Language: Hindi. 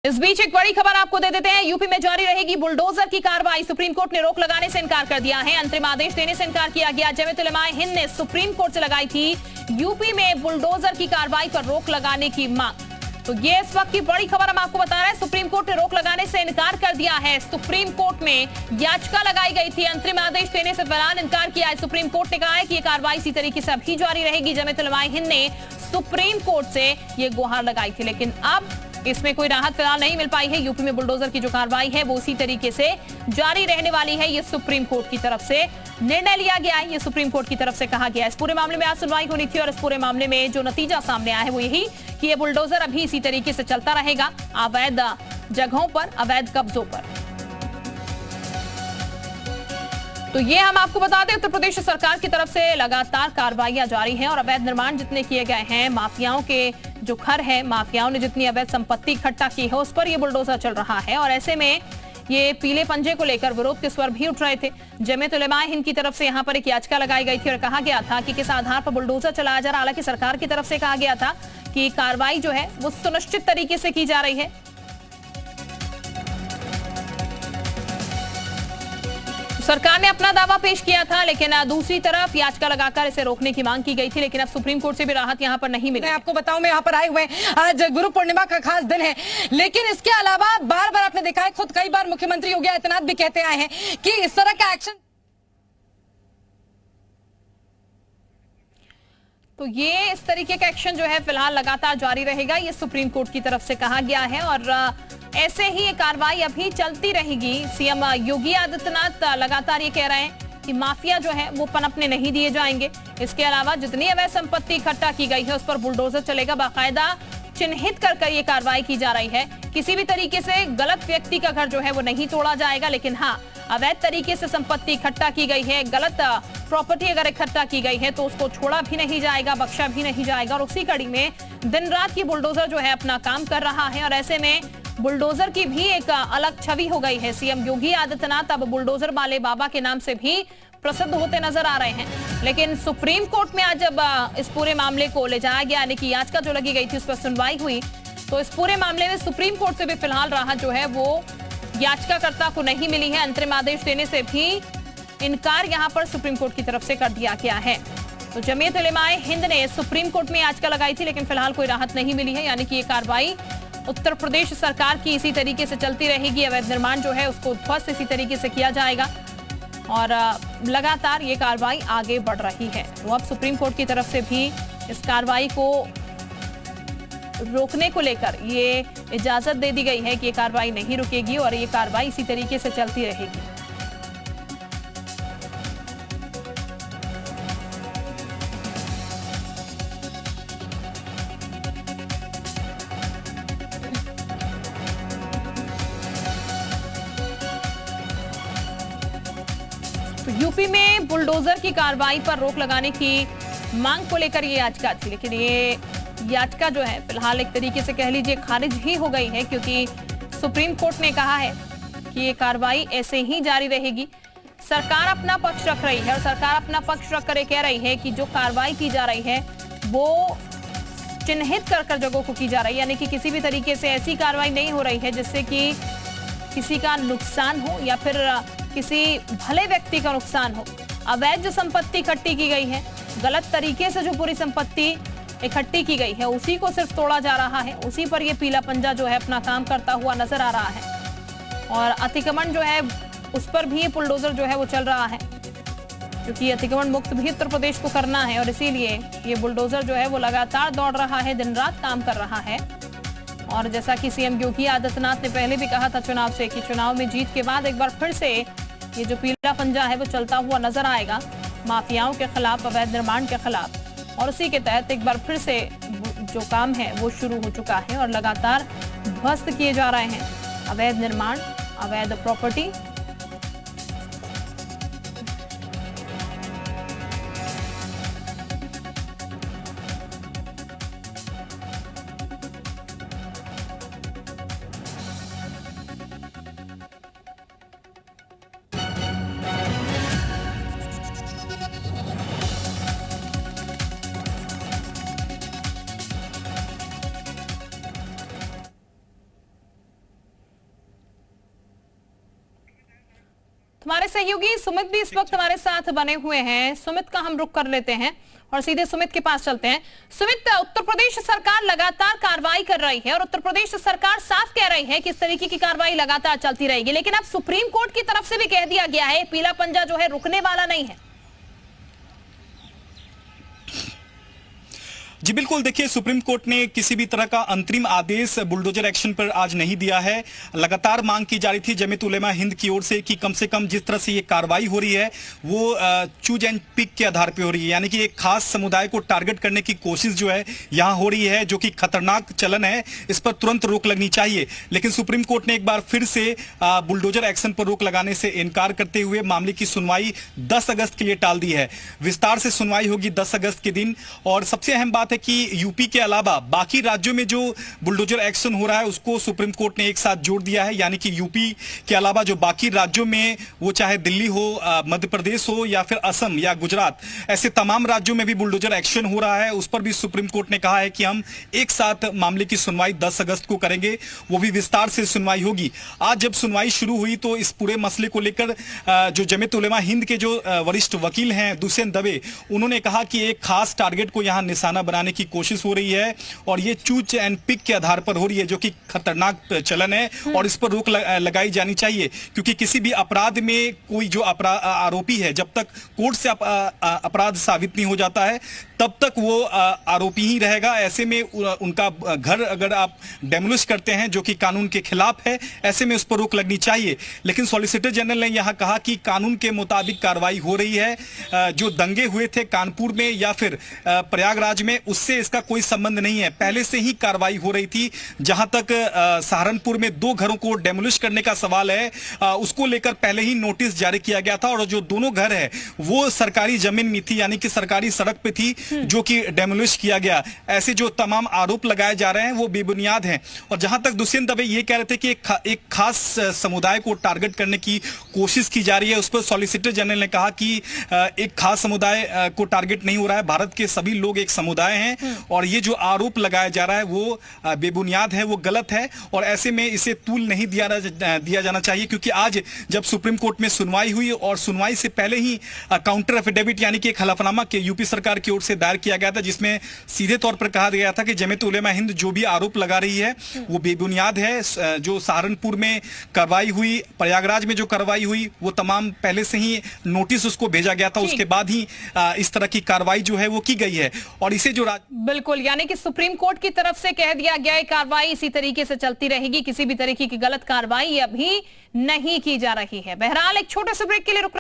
इस बीच एक बड़ी खबर आपको दे देते हैं। यूपी में जारी रहेगी बुलडोजर की कार्रवाई। सुप्रीम कोर्ट ने रोक लगाने से इनकार कर दिया है। अंतरिम आदेश देने से इनकार किया गया। जमीयत उलमाए हिंद ने सुप्रीम कोर्ट से लगाई थी यूपी में बुलडोजर की कार्रवाई पर रोक लगाने की मांग। तो ये इस वक्त की बड़ी खबर हम आपको बता रहे हैं। सुप्रीम कोर्ट ने रोक लगाने से इनकार कर दिया है। सुप्रीम कोर्ट में याचिका लगाई गई थी, अंतरिम आदेश देने से फिलहाल इनकार किया है। सुप्रीम कोर्ट ने कहा है कि यह कार्रवाई इसी तरीके से अभी जारी रहेगी। जमीयत उलमाए हिंद ने सुप्रीम कोर्ट से ये गुहार लगाई थी, लेकिन अब इसमें कोई राहत फिलहाल नहीं मिल पाई है। यूपी में बुलडोजर की जो कार्रवाई है वो उसी तरीके से जारी रहने वाली है। ये सुप्रीम कोर्ट की तरफ से निर्णय लिया गया है, ये सुप्रीम कोर्ट की तरफ से कहा गया है। इस पूरे मामले में आज सुनवाई होनी थी और इस पूरे मामले में जो नतीजा सामने आया है वो यही कि ये बुलडोजर अभी इसी तरीके से चलता रहेगा, अवैध जगहों पर, अवैध कब्जों पर। तो ये हम आपको बता दें, उत्तर प्रदेश सरकार की तरफ से लगातार कार्रवाइयां जारी हैं और अवैध निर्माण जितने किए गए हैं, माफियाओं के जो घर है, माफियाओं ने जितनी अवैध संपत्ति इकट्ठा की है उस पर ये बुलडोजर चल रहा है। और ऐसे में ये पीले पंजे को लेकर विरोध के स्वर भी उठ रहे थे। जमीयत उलमाए हिंद की तरफ से यहाँ पर एक याचिका लगाई गई थी और कहा गया था कि किस आधार पर बुलडोजर चलाया जा रहा है। हालांकि सरकार की तरफ से कहा गया था कि कार्रवाई जो है वो सुनिश्चित तरीके से की जा रही है। सरकार ने अपना दावा पेश किया था, लेकिन दूसरी तरफ याचिका लगाकर इसे रोकने की मांग की गई थी, लेकिन अब सुप्रीम कोर्ट से भी राहत यहां पर नहीं मिली। मैं आपको बताऊं, मैं यहां पर आए हुए आज गुरु पूर्णिमा का खास दिन है, लेकिन इसके अलावा बार बार आपने देखा है, खुद कई बार मुख्यमंत्री योगी आदित्यनाथ भी कहते आए हैं कि इस तरह का एक्शन। तो ये इस तरीके का एक्शन जो है फिलहाल लगातार जारी रहेगा, ये सुप्रीम कोर्ट की तरफ से कहा गया है और ऐसे ही ये कार्रवाई अभी चलती रहेगी। सीएम योगी आदित्यनाथ लगातार ये कह रहे हैं कि माफिया जो है वो पनपने नहीं दिए जाएंगे। इसके अलावा जितनी अवैध संपत्ति इकट्ठा की गई है उस पर बुलडोजर चलेगा, बाकायदा चिन्हित कर ये कार्रवाई की जा रही है। किसी भी तरीके से गलत व्यक्ति का घर जो है वो नहीं तोड़ा जाएगा, लेकिन हाँ, अवैध तरीके से संपत्ति इकट्ठा की गई है, गलत प्रॉपर्टी अगर इकट्ठा की गई है तो उसको छोड़ा भी नहीं जाएगा, बख्शा भी नहीं जाएगा। और उसी कड़ी में दिन रात ये बुलडोजर जो है अपना काम कर रहा है और ऐसे में बुलडोजर की भी एक अलग छवि हो गई है। सीएम योगी आदित्यनाथ अब बुलडोजर वाले बाबा के नाम से भी प्रसिद्ध होते नजर आ रहे हैं। लेकिन सुप्रीम कोर्ट में आज जब इस पूरे मामले को ले जाया गया, यानी कि याचिका जो लगी गई थी उस पर सुनवाई हुई, तो इस पूरे मामले में सुप्रीम कोर्ट से भी फिलहाल राहत जो है वो याचिकाकर्ता को नहीं मिली है। अंतरिम आदेश देने से भी इनकार यहां पर सुप्रीम कोर्ट की तरफ से कर दिया गया है। तो जमीयत उलमाए हिंद ने सुप्रीम कोर्ट में याचिका लगाई थी, लेकिन फिलहाल कोई राहत नहीं मिली है, यानी कि ये कार्रवाई उत्तर प्रदेश सरकार की इसी तरीके से चलती रहेगी। अवैध निर्माण जो है उसको ध्वस्त इसी तरीके से किया जाएगा और लगातार ये कार्रवाई आगे बढ़ रही है। तो अब सुप्रीम कोर्ट की तरफ से भी इस कार्रवाई को रोकने को लेकर ये इजाजत दे दी गई है कि ये कार्रवाई नहीं रुकेगी और ये कार्रवाई इसी तरीके से चलती रहेगी। यूपी में बुलडोजर की कार्रवाई पर रोक लगाने की मांग को लेकर ये याचिका थी, लेकिन ये याचिका जो है फिलहाल एक तरीके से कह लीजिए खारिज ही हो गई है, क्योंकि सुप्रीम कोर्ट ने कहा है कि ये कार्रवाई ऐसे ही जारी रहेगी। सरकार अपना पक्ष रख रही है और सरकार अपना पक्ष रख कर कह रही है कि जो कार्रवाई की जा रही है वो चिन्हित कर जगहों को की जा रही है, यानी कि किसी भी तरीके से ऐसी कार्रवाई नहीं हो रही है जिससे कि किसी का नुकसान हो या फिर किसी भले व्यक्ति का नुकसान हो। अवैध जो संपत्ति इकट्ठी की गई है, गलत तरीके से जो पूरी संपत्ति इकट्ठी की गई है उसी को सिर्फ तोड़ा जा रहा है, उसी पर ये पीला पंजा जो है अपना काम करता हुआ नजर आ रहा है। और अतिक्रमण जो है उस पर भी ये बुलडोजर जो है वो चल रहा है, क्योंकि अतिक्रमण मुक्त भी उत्तर प्रदेश को करना है और इसीलिए ये बुलडोजर जो है वो लगातार दौड़ रहा है, दिन रात काम कर रहा है। और जैसा कि सीएम योगी आदित्यनाथ ने पहले भी कहा था चुनाव से कि चुनाव में जीत के बाद एक बार फिर से ये जो पीला पंजा है वो चलता हुआ नजर आएगा माफियाओं के खिलाफ, अवैध निर्माण के खिलाफ। और उसी के तहत एक बार फिर से जो काम है वो शुरू हो चुका है और लगातार ध्वस्त किए जा रहे हैं अवैध निर्माण, अवैध प्रॉपर्टी। हमारे सहयोगी सुमित भी इस वक्त हमारे साथ बने हुए हैं। सुमित का हम रुख कर लेते हैं और सीधे सुमित के पास चलते हैं। सुमित, उत्तर प्रदेश सरकार लगातार कार्रवाई कर रही है और उत्तर प्रदेश सरकार साफ कह रही है कि इस तरीके की कार्रवाई लगातार चलती रहेगी, लेकिन अब सुप्रीम कोर्ट की तरफ से भी कह दिया गया है पीला पंजा जो है रुकने वाला नहीं है। जी बिल्कुल, देखिए सुप्रीम कोर्ट ने किसी भी तरह का अंतरिम आदेश बुलडोजर एक्शन पर आज नहीं दिया है। लगातार मांग की जा रही थी जमीयत उलेमा हिंद की ओर से कि कम से कम जिस तरह से ये कार्रवाई हो रही है वो चूज एंड पिक के आधार पे हो रही है, यानी कि एक खास समुदाय को टारगेट करने की कोशिश जो है यहाँ हो रही है, जो कि खतरनाक चलन है। इस पर तुरंत रोक लगनी चाहिए। लेकिन सुप्रीम कोर्ट ने एक बार फिर से बुलडोजर एक्शन पर रोक लगाने से इनकार करते हुए मामले की सुनवाई 10 अगस्त के लिए टाल दी है। विस्तार से सुनवाई होगी 10 अगस्त के दिन। और सबसे अहम बात है कि यूपी के अलावा बाकी राज्यों में जो बुलडोजर एक्शन हो रहा है उसको सुप्रीम कोर्ट ने एक साथ जोड़ दिया है, यानी कि यूपी के अलावा जो बाकी राज्यों में, वो चाहे दिल्ली हो, मध्य प्रदेश हो या फिर असम या गुजरात, ऐसे तमाम राज्यों में भी बुलडोजर एक्शन हो रहा है। उस पर भी सुप्रीम कोर्ट ने कहा है कि हम एक साथ मामले की सुनवाई 10 अगस्त को करेंगे, वो भी विस्तार से सुनवाई होगी। आज जब सुनवाई शुरू हुई तो इस पूरे मसले को लेकर जो जमीयत उलेमा हिंद के जो वरिष्ठ वकील हैं दुष्यंत दवे, उन्होंने कहा कि एक खास टारगेट को यहां निशाना बनाने की कोशिश हो रही है और ये चूज एंड पिक के आधार पर हो रही है, जो कि खतरनाक चलन है और इस पर रोक लगाई जानी चाहिए। क्योंकि किसी भी अपराध में कोई जो आरोपी है, जब तक कोर्ट से अपराध साबित नहीं हो जाता है तब तक वो आरोपी ही रहेगा। ऐसे में उनका घर अगर आप डेमोलिश करते हैं जो कि कानून के खिलाफ है, ऐसे में उस पर रोक लगनी चाहिए। लेकिन सॉलिसिटर जनरल ने यहां कहा कि कानून के मुताबिक कार्रवाई हो रही है। जो दंगे हुए थे कानपुर में या फिर प्रयागराज में, उससे इसका कोई संबंध नहीं है। पहले से ही कार्रवाई हो रही थी। जहां तक सहारनपुर में 2 घरों को डेमोलिश करने का सवाल है, उसको लेकर पहले ही नोटिस जारी किया गया था और जो दोनों घर है वो सरकारी जमीन में थी, यानी कि सरकारी सड़क पे थी, जो कि डेमोलिश किया गया। ऐसे जो तमाम आरोप लगाए जा रहे हैं वो बेबुनियाद हैं। और जहां तक दुष्यंत दवे ये कह रहे थे कि एक खास समुदाय को टारगेट करने की कोशिश की जा रही है, उस पर सॉलिसिटर जनरल ने कहा कि एक खास समुदाय को टारगेट नहीं हो रहा है, भारत के सभी लोग एक समुदाय हैं और ये जो आरोप लगाया जा रहा है वो बेबुनियाद है, वो गलत है और ऐसे में इसे तूल नहीं दिया जाना चाहिए। क्योंकि आज जब सुप्रीम कोर्ट में सुनवाई हुई और सुनवाई से पहले ही काउंटर एफिडेविट यानी कि एक हलफनामा के यूपी सरकार की ओर से दायर किया गया था, जिसमें सीधे तौर पर कहा गया था कि जमीयत उलेमा हिंद जो भी आरोप लगा रही है वो बेबुनियाद है। जो सहारनपुर में कार्रवाई हुई, प्रयागराज में जो कार्रवाई हुई, वो तमाम पहले से ही नोटिस उसको भेजा गया था, उसके बाद ही इस तरह की कार्रवाई जो है वो की गई है। और इसे जो बिल्कुल, यानी कि सुप्रीम कोर्ट की तरफ से कह दिया गया है कार्रवाई इसी तरीके से चलती रहेगी, किसी भी तरीके की गलत कार्रवाई अभी नहीं की जा रही है। बहरहाल एक छोटे से ब्रेक के लिए रुक